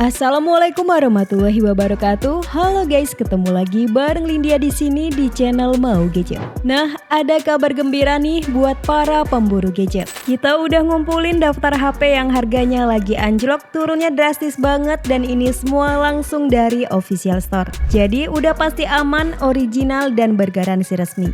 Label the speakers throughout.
Speaker 1: Assalamualaikum warahmatullahi wabarakatuh. Halo guys, ketemu lagi bareng Lindia di sini di channel Mau Gadget. Nah, ada kabar gembira nih buat para pemburu gadget. Kita udah ngumpulin daftar HP yang harganya lagi anjlok, turunnya drastis banget, dan ini semua langsung dari official store. Jadi udah pasti aman, original, dan bergaransi resmi.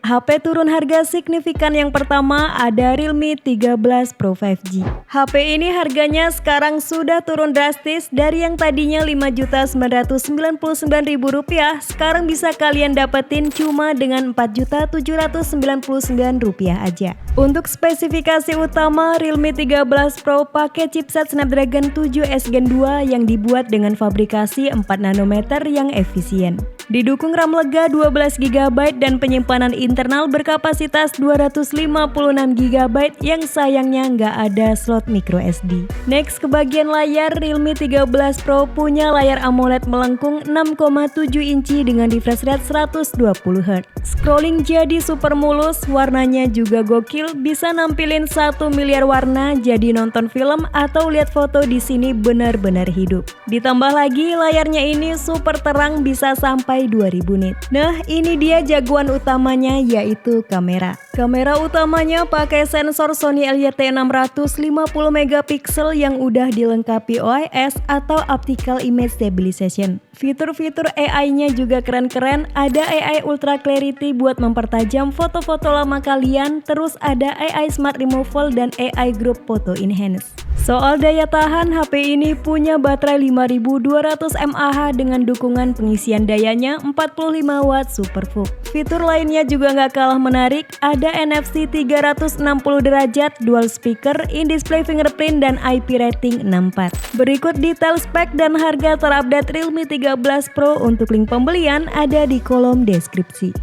Speaker 1: HP turun harga signifikan yang pertama ada Realme 13 Pro 5G. HP ini harganya sekarang sudah turun drastis dari yang tadinya Rp5.999.000, sekarang bisa kalian dapetin cuma dengan Rp4.799.000 aja. Untuk spesifikasi utama, Realme 13 Pro pakai chipset Snapdragon 7S Gen 2 yang dibuat dengan fabrikasi 4 nanometer yang efisien. Didukung RAM lega 12GB dan penyimpanan internal berkapasitas 256GB yang sayangnya nggak ada slot microSD. Next, ke bagian layar, Realme 13 Pro punya layar AMOLED melengkung 6,7 inci dengan refresh rate 120Hz. Scrolling jadi super mulus, warnanya juga gokil, bisa nampilin 1 miliar warna, jadi nonton film atau lihat foto di sini benar-benar hidup. Ditambah lagi layarnya ini super terang, bisa sampai 2000 nit. Nah, ini dia jagoan utamanya, yaitu kamera. Kamera utamanya pakai sensor Sony LYT600 50MP yang udah dilengkapi OIS atau Optical Image Stabilization. Fitur-fitur AI-nya juga keren-keren, ada AI Ultra Clarity buat mempertajam foto-foto lama kalian, terus ada AI Smart Removal dan AI Group Photo Enhance. Soal daya tahan, HP ini punya baterai 5200 mAh dengan dukungan pengisian dayanya 45 watt SuperVOOC. Fitur lainnya juga nggak kalah menarik, ada NFC 360 derajat, dual speaker, in-display fingerprint, dan IP rating 64. Berikut detail spek dan harga terupdate Realme 13 Pro. Untuk link pembelian ada di kolom deskripsi.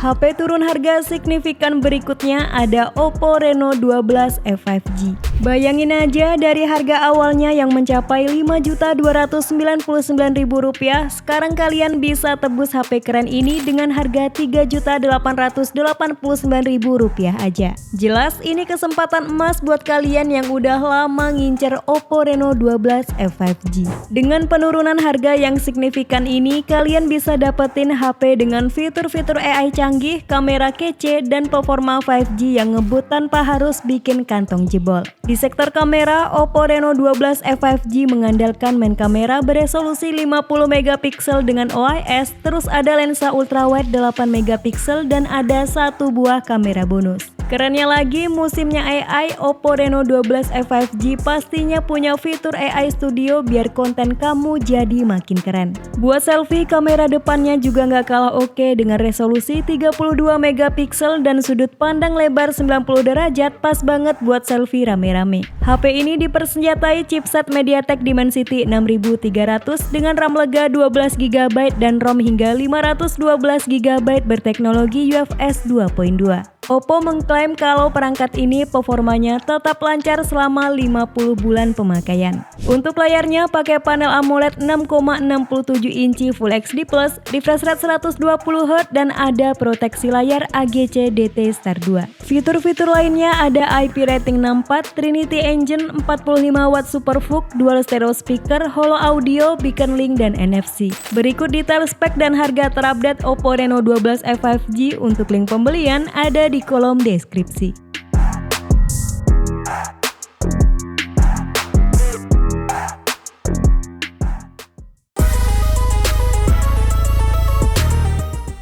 Speaker 1: HP turun harga signifikan berikutnya ada Oppo Reno 12 F5G. Bayangin aja, dari harga awalnya yang mencapai Rp5.299.000, sekarang kalian bisa tebus HP keren ini dengan harga Rp3.889.000 aja. Jelas ini kesempatan emas buat kalian yang udah lama ngincer Oppo Reno 12 F5G. Dengan penurunan harga yang signifikan ini, kalian bisa dapetin HP dengan fitur-fitur AI canggih, kamera kece, dan performa 5G yang ngebut tanpa harus bikin kantong jebol. Di sektor kamera, Oppo Reno 12 F5G mengandalkan main kamera beresolusi 50MP dengan OIS, terus ada lensa ultrawide 8MP dan ada satu buah kamera bonus. Kerennya lagi, musimnya AI, Oppo Reno 12 F5G pastinya punya fitur AI Studio biar konten kamu jadi makin keren. Buat selfie, kamera depannya juga nggak kalah oke dengan resolusi 32MP dan sudut pandang lebar 90 derajat, pas banget buat selfie rame-rame. HP ini dipersenjatai chipset MediaTek Dimensity 6300 dengan RAM lega 12GB dan ROM hingga 512GB berteknologi UFS 2.2. Oppo mengklaim kalau perangkat ini performanya tetap lancar selama 50 bulan pemakaian. Untuk layarnya pakai panel AMOLED 6,67 inci Full HD+, refresh rate 120Hz, dan ada proteksi layar AGC DT Star 2. Fitur-fitur lainnya ada IP rating 64, Trinity Engine, 45 watt SuperVOOC, dual stereo speaker, holo audio, beacon link, dan NFC. Berikut detail spek dan harga terupdate Oppo Reno 12 F5G. Untuk link pembelian ada di kolom deskripsi.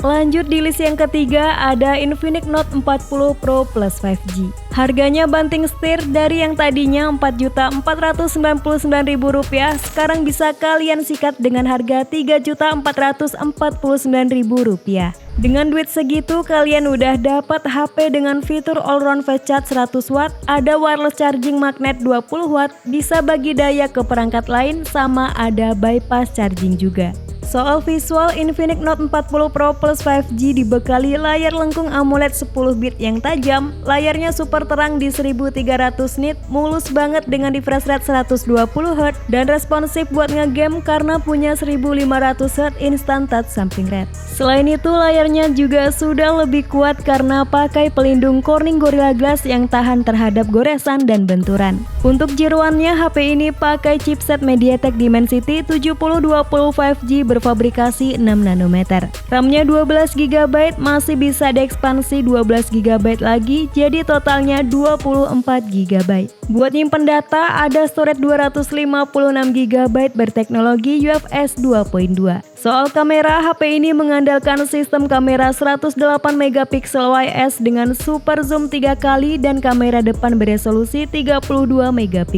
Speaker 1: Lanjut di list yang ketiga ada Infinix Note 40 Pro Plus 5G. Harganya banting setir, dari yang tadinya Rp4.499.000, sekarang bisa kalian sikat dengan harga Rp3.449.000. Dengan duit segitu, kalian udah dapat HP dengan fitur all-round fast charge 100 watt, ada wireless charging magnet 20 watt, bisa bagi daya ke perangkat lain, sama ada bypass charging juga. Soal visual, Infinix Note 40 Pro Plus 5G dibekali layar lengkung AMOLED 10 bit yang tajam, layarnya super terang di 1300 nit, mulus banget dengan refresh rate 120Hz, dan responsif buat ngegame karena punya 1500Hz instant touch samping rate. Selain itu, layarnya juga sudah lebih kuat karena pakai pelindung Corning Gorilla Glass yang tahan terhadap goresan dan benturan. Untuk jeroannya, HP ini pakai chipset MediaTek Dimensity 7020 5G berfabrikasi 6 nanometer. RAM-nya 12GB, masih bisa diekspansi 12GB lagi, jadi totalnya 24GB. Buat nyimpen data, ada storage 256GB berteknologi UFS 2.2. Soal kamera, HP ini mengandalkan sistem kamera 108MP IS dengan super zoom 3 kali dan kamera depan beresolusi 32MP.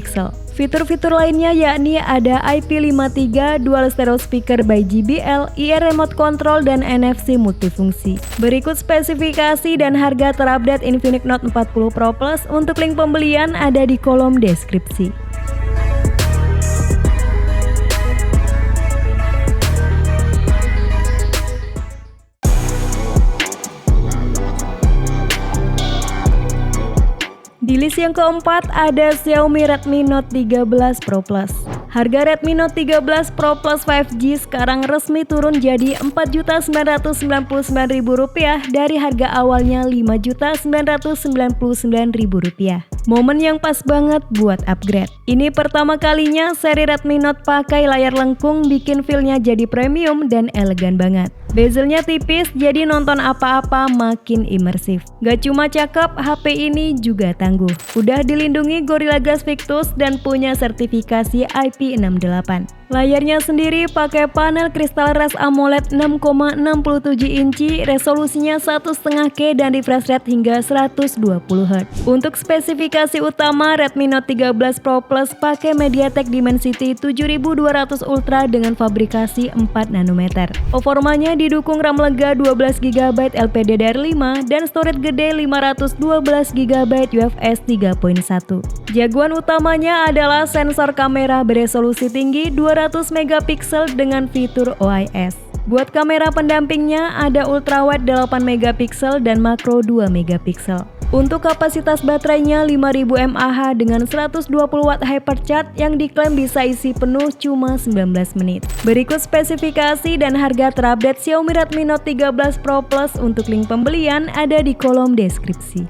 Speaker 1: Fitur-fitur lainnya yakni ada IP53, dual stereo speaker by JBL, IR remote control, dan NFC multifungsi. Berikut spesifikasi dan harga terupdate Infinix Note 40 Pro Plus. Untuk link pembelian ada di kolom deskripsi. Di list yang keempat ada Xiaomi Redmi Note 13 Pro Plus. Harga Redmi Note 13 Pro Plus 5G sekarang resmi turun jadi Rp4.999.000 dari harga awalnya Rp5.999.000. Momen yang pas banget buat upgrade. Ini pertama kalinya seri Redmi Note pakai layar lengkung, bikin feel-nya jadi premium dan elegan banget. Bezelnya tipis, jadi nonton apa-apa makin imersif. Gak cuma cakep, HP ini juga tangguh. Udah dilindungi Gorilla Glass Victus dan punya sertifikasi IP68. Layarnya sendiri pakai panel kristal ras AMOLED 6,67 inci, resolusinya 1,5K dan refresh rate hingga 120Hz. Untuk spesifikasi utama, Redmi Note 13 Pro Plus pakai MediaTek Dimensity 7200 Ultra dengan fabrikasi 4 nanometer. Performanya didukung RAM lega 12GB LPDDR5 dan storage gede 512GB UFS 3.1. Jagoan utamanya adalah sensor kamera beresolusi tinggi 200MP dengan fitur OIS. Buat kamera pendampingnya ada ultrawide 8MP dan makro 2MP. Untuk kapasitas baterainya 5000 mAh dengan 120W hypercharge yang diklaim bisa isi penuh cuma 19 menit. Berikut spesifikasi dan harga terupdate Xiaomi Redmi Note 13 Pro Plus. Untuk link pembelian ada di kolom deskripsi.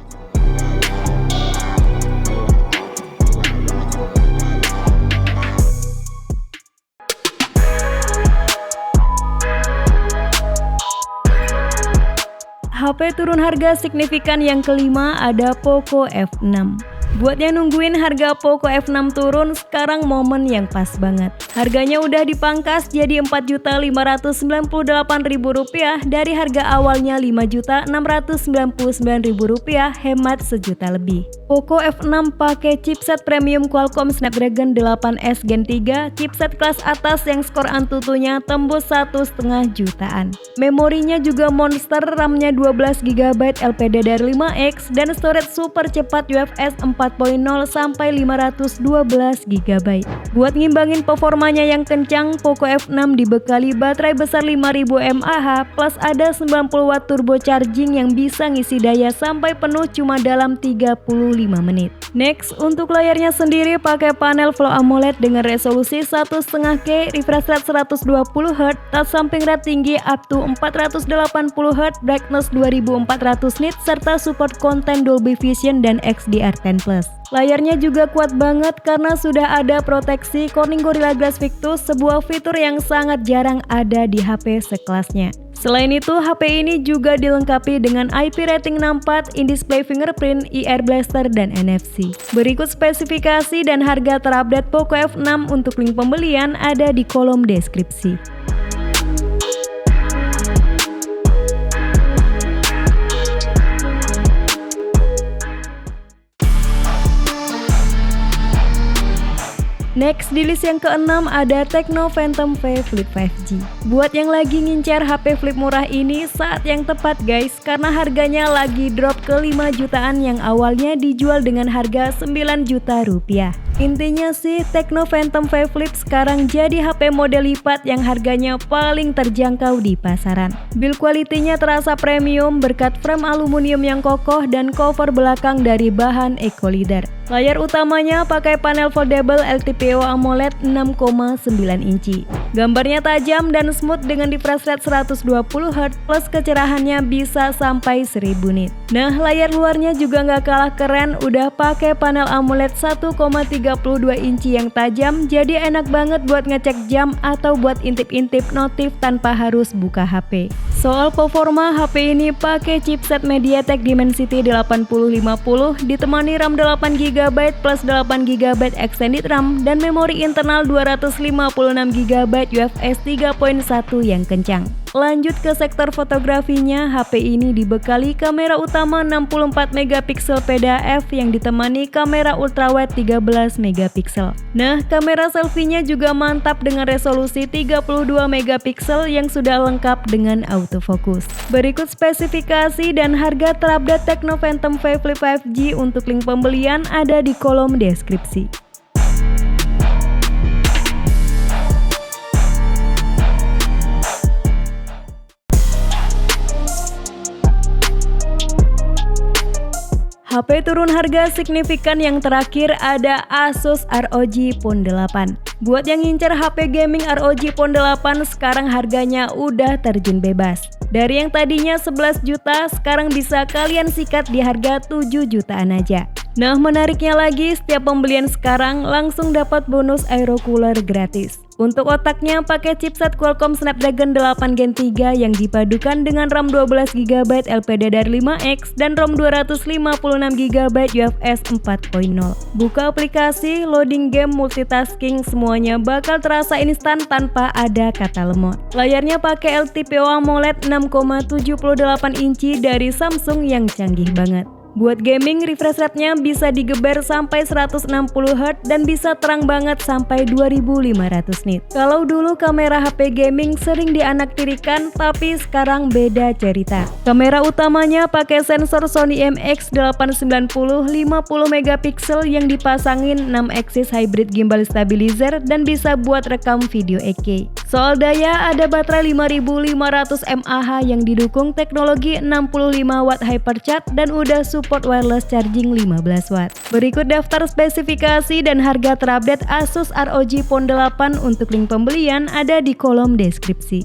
Speaker 1: HP turun harga signifikan yang kelima ada Poco F6. Buat yang nungguin harga Poco F6 turun, sekarang momen yang pas banget. Harganya udah dipangkas jadi Rp4.598.000 dari harga awalnya Rp5.699.000, hemat sejuta lebih. Poco F6 pakai chipset premium Qualcomm Snapdragon 8S Gen 3, chipset kelas atas yang skor Antutunya tembus 1,5 jutaan. Memorinya juga monster, RAM-nya 12GB LPDDR5X dan storage super cepat UFS 4.0 sampai 512GB. Buat ngimbangin performanya yang kencang, Poco F6 dibekali baterai besar 5000 mAh plus ada 90W turbo charging yang bisa ngisi daya sampai penuh cuma dalam 35 menit. Next, untuk layarnya sendiri pakai panel Full AMOLED dengan resolusi 1,5K, refresh rate 120Hz, touch samping rate tinggi up to 480Hz, brightness 2400 nit, serta support konten Dolby Vision dan XDR10+. Layarnya juga kuat banget karena sudah ada proteksi Corning Gorilla Glass Victus, sebuah fitur yang sangat jarang ada di HP sekelasnya. Selain itu, HP ini juga dilengkapi dengan IP rating 64, in-display fingerprint, IR blaster, dan NFC. Berikut spesifikasi dan harga terupdate Poco F6. Untuk link pembelian ada di kolom deskripsi. Next, di list yang keenam ada Tecno Phantom V Flip 5G. Buat yang lagi ngincar HP flip murah ini, saat yang tepat guys, karena harganya lagi drop ke 5 jutaan yang awalnya dijual dengan harga 9 juta rupiah. Intinya sih, Tecno Phantom 5 Flip sekarang jadi HP model lipat yang harganya paling terjangkau di pasaran. Build quality-nya terasa premium berkat frame aluminium yang kokoh dan cover belakang dari bahan Eco-Leader. Layar utamanya pakai panel foldable LTPO AMOLED 6,9 inci. Gambarnya tajam dan smooth dengan refresh rate 120Hz plus kecerahannya bisa sampai 1000 nit. Nah, layar luarnya juga nggak kalah keren, udah pakai panel AMOLED 1,32 inci yang tajam, jadi enak banget buat ngecek jam atau buat intip-intip notif tanpa harus buka HP. Soal performa, HP ini pakai chipset MediaTek Dimensity 8050 ditemani RAM 8GB plus 8GB extended RAM dan memori internal 256GB UFS 3.1 yang kencang. Lanjut ke sektor fotografinya, HP ini dibekali kamera utama 64MP PDAF yang ditemani kamera ultrawide 13MP. Nah, kamera selfie-nya juga mantap dengan resolusi 32MP yang sudah lengkap dengan autofocus. Berikut spesifikasi dan harga terupdate Tecno Phantom 5 Flip 5G. Untuk link pembelian ada di kolom deskripsi. HP turun harga signifikan yang terakhir ada Asus ROG Phone 8. Buat yang ngincer HP gaming ROG Phone 8 sekarang harganya udah terjun bebas. Dari yang tadinya 11 juta sekarang bisa kalian sikat di harga 7 jutaan aja. Nah, menariknya lagi, setiap pembelian sekarang langsung dapat bonus aero cooler gratis. Untuk otaknya pakai chipset Qualcomm Snapdragon 8 Gen 3 yang dipadukan dengan RAM 12GB LPDDR5X dan ROM 256GB UFS 4.0. Buka aplikasi, loading game, multitasking, semuanya bakal terasa instan tanpa ada kata lemot. Layarnya pakai LTPO AMOLED 6,78 inci dari Samsung yang canggih banget. Buat gaming, refresh rate-nya bisa digeber sampai 160Hz dan bisa terang banget sampai 2500 nit. Kalau dulu kamera HP gaming sering dianaktirikan, tapi sekarang beda cerita. Kamera utamanya pakai sensor Sony IMX890 50MP yang dipasangin 6 axis hybrid gimbal stabilizer dan bisa buat rekam video 8K. Soal daya, ada baterai 5500 mAh yang didukung teknologi 65W Hypercharge dan udah support wireless charging 15W. Berikut daftar spesifikasi dan harga terupdate Asus ROG Phone 8. Untuk link pembelian ada di kolom deskripsi.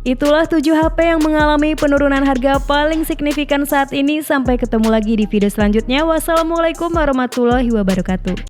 Speaker 1: Itulah 7 HP yang mengalami penurunan harga paling signifikan saat ini. Sampai ketemu lagi di video selanjutnya. Wassalamualaikum warahmatullahi wabarakatuh.